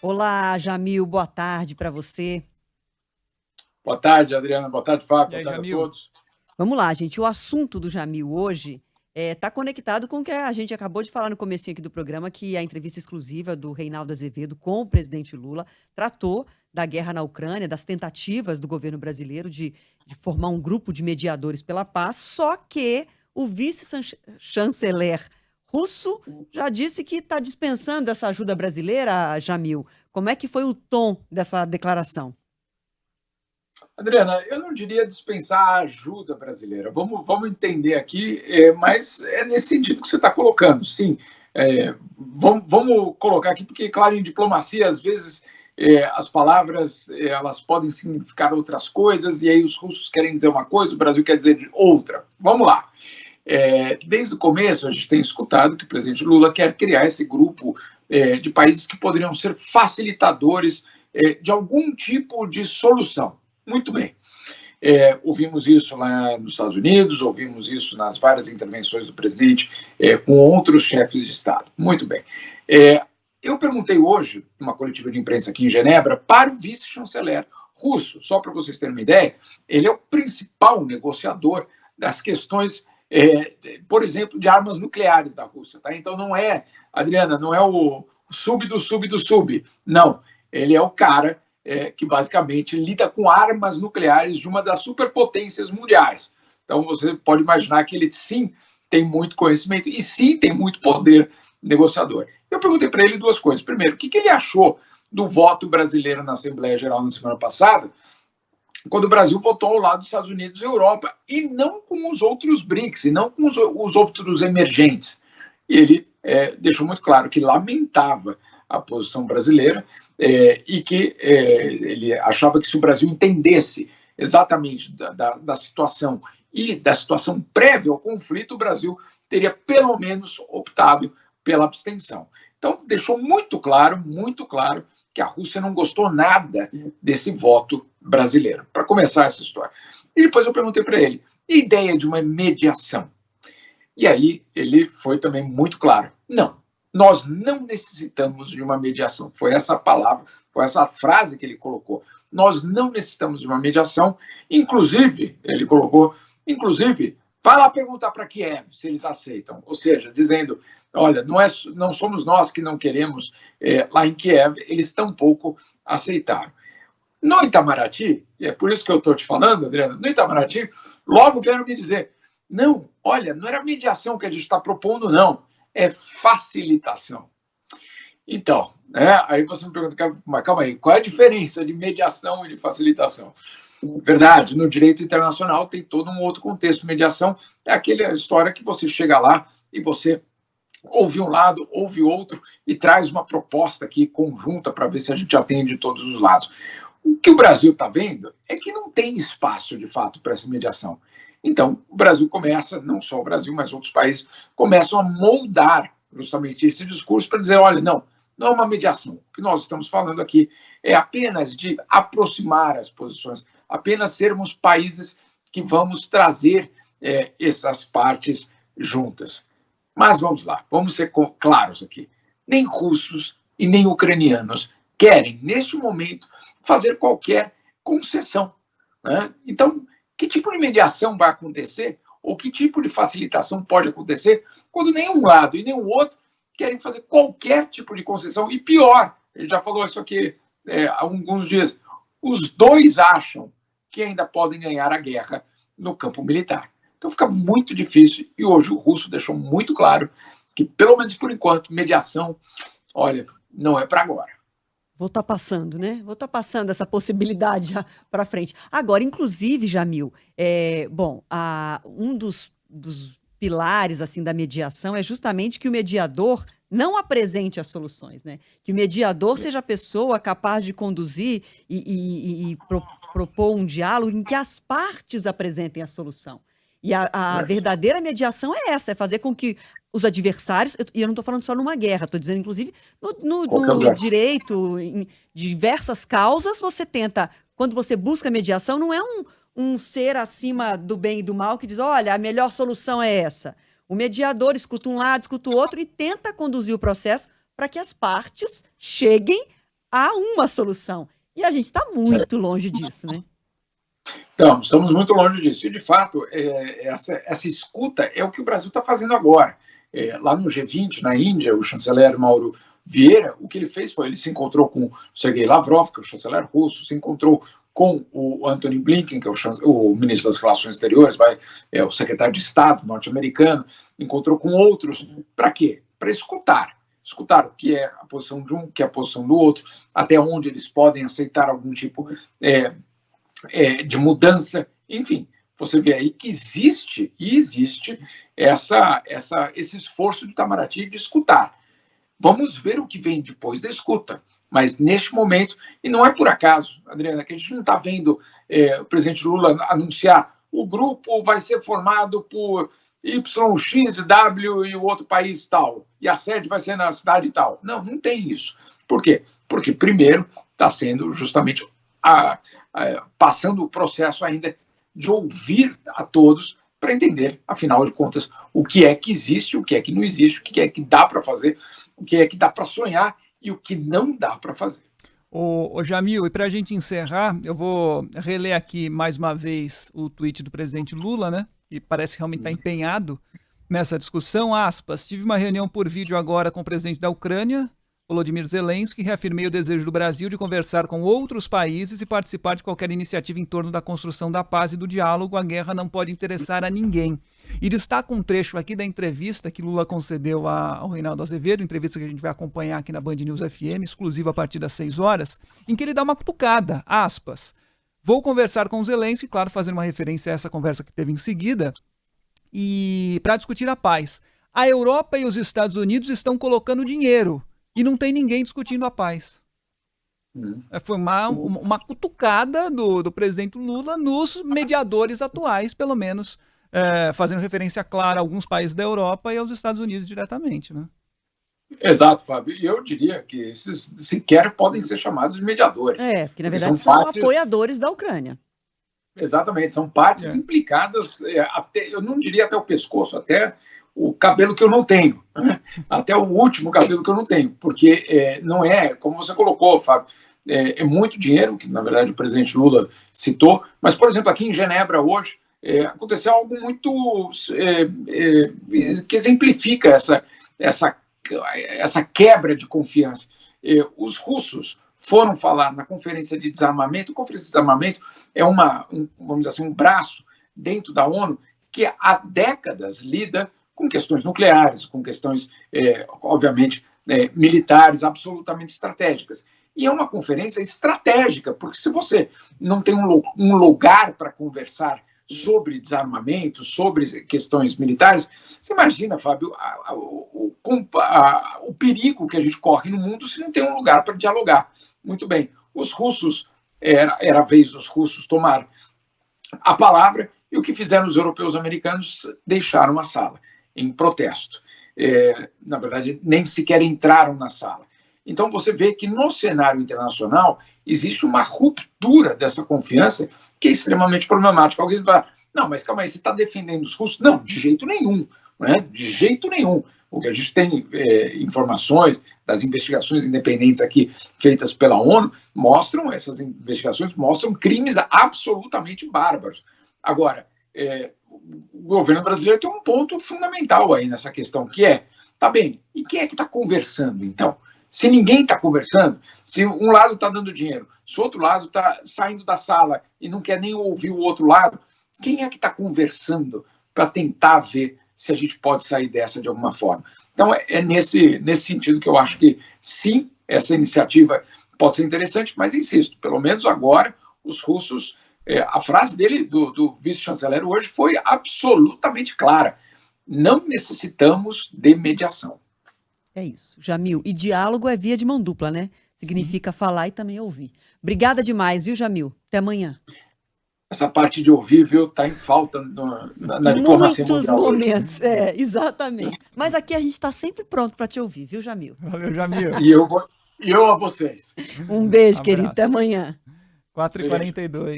Olá, Jamil, boa tarde para você. Boa tarde, Adriana. Boa tarde, Fábio. E Boa aí, tarde a Jamil? todos. Vamos lá, gente. O assunto do Jamil hoje está conectado com o que a gente acabou de falar no comecinho aqui do programa, que a entrevista exclusiva do Reinaldo Azevedo com o presidente Lula tratou da guerra na Ucrânia, das tentativas do governo brasileiro de formar um grupo de mediadores pela paz, só que o vice-chanceler russo já disse que está dispensando essa ajuda brasileira, Jamil. Como é que foi o tom dessa declaração? Adriana, eu não diria dispensar a ajuda brasileira. Vamos entender aqui, mas é nesse sentido que você está colocando. Sim, vamos colocar aqui, porque, claro, em diplomacia, às vezes, as palavras elas podem significar outras coisas, e aí os russos querem dizer uma coisa, o Brasil quer dizer outra. Vamos lá. Desde o começo, a gente tem escutado que o presidente Lula quer criar esse grupo de países que poderiam ser facilitadores de algum tipo de solução. Muito bem. Ouvimos isso lá nos Estados Unidos, ouvimos isso nas várias intervenções do presidente com outros chefes de Estado. Muito bem. Eu perguntei hoje, numa coletiva de imprensa aqui em Genebra, para o vice-chanceler russo, só para vocês terem uma ideia, ele é o principal negociador das questões, por exemplo, de armas nucleares da Rússia. Tá? Então não é, Adriana, não é o sub do sub do sub. Não, ele é o cara que basicamente lida com armas nucleares de uma das superpotências mundiais. Então você pode imaginar que ele sim tem muito conhecimento e sim tem muito poder negociador. Eu perguntei para ele duas coisas. Primeiro, o que ele achou do voto brasileiro na Assembleia Geral na semana passada, quando o Brasil votou ao lado dos Estados Unidos e Europa, e não com os outros BRICS, e não com os outros emergentes. E ele deixou muito claro que lamentava a posição brasileira e que ele achava que se o Brasil entendesse exatamente da situação e da situação prévia ao conflito, o Brasil teria pelo menos optado pela abstenção. Então, deixou muito claro que a Rússia não gostou nada desse voto brasileiro, para começar essa história. E depois eu perguntei para ele, e a ideia de uma mediação? E aí ele foi também muito claro, não, nós não necessitamos de uma mediação. Foi essa palavra, foi essa frase que ele colocou. Nós não necessitamos de uma mediação, inclusive, ele colocou, inclusive, vai lá perguntar para Kiev se eles aceitam. Ou seja, dizendo, olha, não somos nós que não queremos lá em Kiev, eles tampouco aceitaram. No Itamaraty, e é por isso que eu estou te falando, Adriano, no Itamaraty, logo vieram me dizer, não, olha, não era mediação que a gente está propondo, não, é facilitação. Então, aí você me pergunta, mas calma aí, qual é a diferença de mediação e de facilitação? Verdade, no direito internacional tem todo um outro contexto. Mediação é aquela história que você chega lá e você ouve um lado, ouve outro e traz uma proposta aqui conjunta para ver se a gente atende todos os lados. O que o Brasil está vendo é que não tem espaço, de fato, para essa mediação. Então, o Brasil começa, não só o Brasil, mas outros países, começam a moldar justamente esse discurso para dizer, olha, não é uma mediação. O que nós estamos falando aqui é apenas de aproximar as posições, apenas sermos países que vamos trazer essas partes juntas. Mas vamos lá, vamos ser claros aqui. Nem russos e nem ucranianos querem, neste momento, fazer qualquer concessão. Né? Então, que tipo de mediação vai acontecer, ou que tipo de facilitação pode acontecer, quando nem um lado e nem o outro querem fazer qualquer tipo de concessão? E pior, a gente já falou isso aqui há alguns dias, os dois acham que ainda podem ganhar a guerra no campo militar. Então fica muito difícil, e hoje o russo deixou muito claro que, pelo menos por enquanto, mediação, olha, não é para agora. Vou estar passando, né? Vou estar passando essa possibilidade já para frente. Agora, inclusive, Jamil, um dos pilares assim da mediação é justamente que o mediador não apresente as soluções, né? Que o mediador seja a pessoa capaz de conduzir e propor um diálogo em que as partes apresentem a solução. E a verdadeira mediação é essa, é fazer com que os adversários, e eu não estou falando só numa guerra, estou dizendo, inclusive, no direito, em diversas causas, você tenta, quando você busca mediação, não é um ser acima do bem e do mal que diz, olha, a melhor solução é essa. O mediador escuta um lado, escuta o outro e tenta conduzir o processo para que as partes cheguem há uma solução. E a gente está muito longe disso, né? Então, estamos muito longe disso. E, de fato, essa escuta é o que o Brasil está fazendo agora. Lá no G20, na Índia, o chanceler Mauro Vieira, o que ele fez foi, ele se encontrou com o Sergei Lavrov, que é o chanceler russo, se encontrou com o Antony Blinken, que é o ministro das Relações Exteriores, o secretário de Estado norte-americano, encontrou com outros. Para quê? Para escutar o que é a posição de um, o que é a posição do outro, até onde eles podem aceitar algum tipo de mudança, enfim, você vê aí que existe esse esforço do Itamaraty de escutar. Vamos ver o que vem depois da escuta, mas neste momento, e não é por acaso, Adriana, que a gente não está vendo o presidente Lula anunciar o grupo vai ser formado por Y, X, W e o outro país tal, e a sede vai ser na cidade tal. Não tem isso. Por quê? Porque, primeiro, está sendo justamente passando o processo ainda de ouvir a todos para entender, afinal de contas, o que é que existe, o que é que não existe, o que é que dá para fazer, o que é que dá para sonhar e o que não dá para fazer. Ô Jamil, e para a gente encerrar, eu vou reler aqui mais uma vez o tweet do presidente Lula, né? Que parece realmente estar empenhado nessa discussão. Aspas, tive uma reunião por vídeo agora com o presidente da Ucrânia, Volodymyr Zelensky, reafirmei o desejo do Brasil de conversar com outros países e participar de qualquer iniciativa em torno da construção da paz e do diálogo. A guerra não pode interessar a ninguém. E destaca um trecho aqui da entrevista que Lula concedeu ao Reinaldo Azevedo, entrevista que a gente vai acompanhar aqui na Band News FM, exclusiva a partir das 6 horas, em que ele dá uma cutucada, aspas. Vou conversar com o Zelensky, claro, fazendo uma referência a essa conversa que teve em seguida, e para discutir a paz. A Europa e os Estados Unidos estão colocando dinheiro e não tem ninguém discutindo a paz. Foi uma cutucada do presidente Lula nos mediadores atuais, pelo menos, fazendo referência clara a alguns países da Europa e aos Estados Unidos diretamente, né? Exato, Fábio. E eu diria que esses sequer podem ser chamados de mediadores. Porque na verdade são apoiadores da Ucrânia. Exatamente, são partes implicadas, eu não diria até o pescoço, até o cabelo que eu não tenho, né? Até o último cabelo que eu não tenho, porque não é, como você colocou, Fábio, é muito dinheiro, que na verdade o presidente Lula citou, mas, por exemplo, aqui em Genebra hoje, aconteceu algo muito que exemplifica essa quebra de confiança. Os russos foram falar na conferência de desarmamento. A conferência de desarmamento é vamos dizer assim, um braço dentro da ONU que há décadas lida com questões nucleares, com questões, obviamente, militares absolutamente estratégicas. E é uma conferência estratégica, porque se você não tem um lugar para conversar sobre desarmamento, sobre questões militares, você imagina, Fábio, o perigo que a gente corre no mundo se não tem um lugar para dialogar. Muito bem, os russos, era a vez dos russos tomar a palavra, e o que fizeram os europeus americanos? Deixaram a sala em protesto. Na verdade, nem sequer entraram na sala. Então, você vê que no cenário internacional existe uma ruptura dessa confiança que é extremamente problemática. Alguém vai falar, não, mas calma aí, você está defendendo os russos? Não, de jeito nenhum. Né? De jeito nenhum. O que a gente tem informações das investigações independentes aqui feitas pela ONU, essas investigações mostram crimes absolutamente bárbaros. Agora, o governo brasileiro tem um ponto fundamental aí nessa questão, que tá bem, e quem é que está conversando, então? Se ninguém está conversando, se um lado está dando dinheiro, se o outro lado está saindo da sala e não quer nem ouvir o outro lado, quem é que está conversando para tentar ver se a gente pode sair dessa de alguma forma? Então, é nesse sentido que eu acho que, sim, essa iniciativa pode ser interessante, mas, insisto, pelo menos agora, os russos, a frase dele, do vice-chanceler hoje, foi absolutamente clara. Não necessitamos de mediação. É isso, Jamil. E diálogo é via de mão dupla, né? Significa falar e também ouvir. Obrigada demais, viu, Jamil? Até amanhã. Essa parte de ouvir, viu, está em falta na diplomacia mundial. Muitos momentos, exatamente. Mas aqui a gente está sempre pronto para te ouvir, viu, Jamil? Valeu, Jamil. E eu a vocês. Um beijo, querido. Até amanhã. 4h42.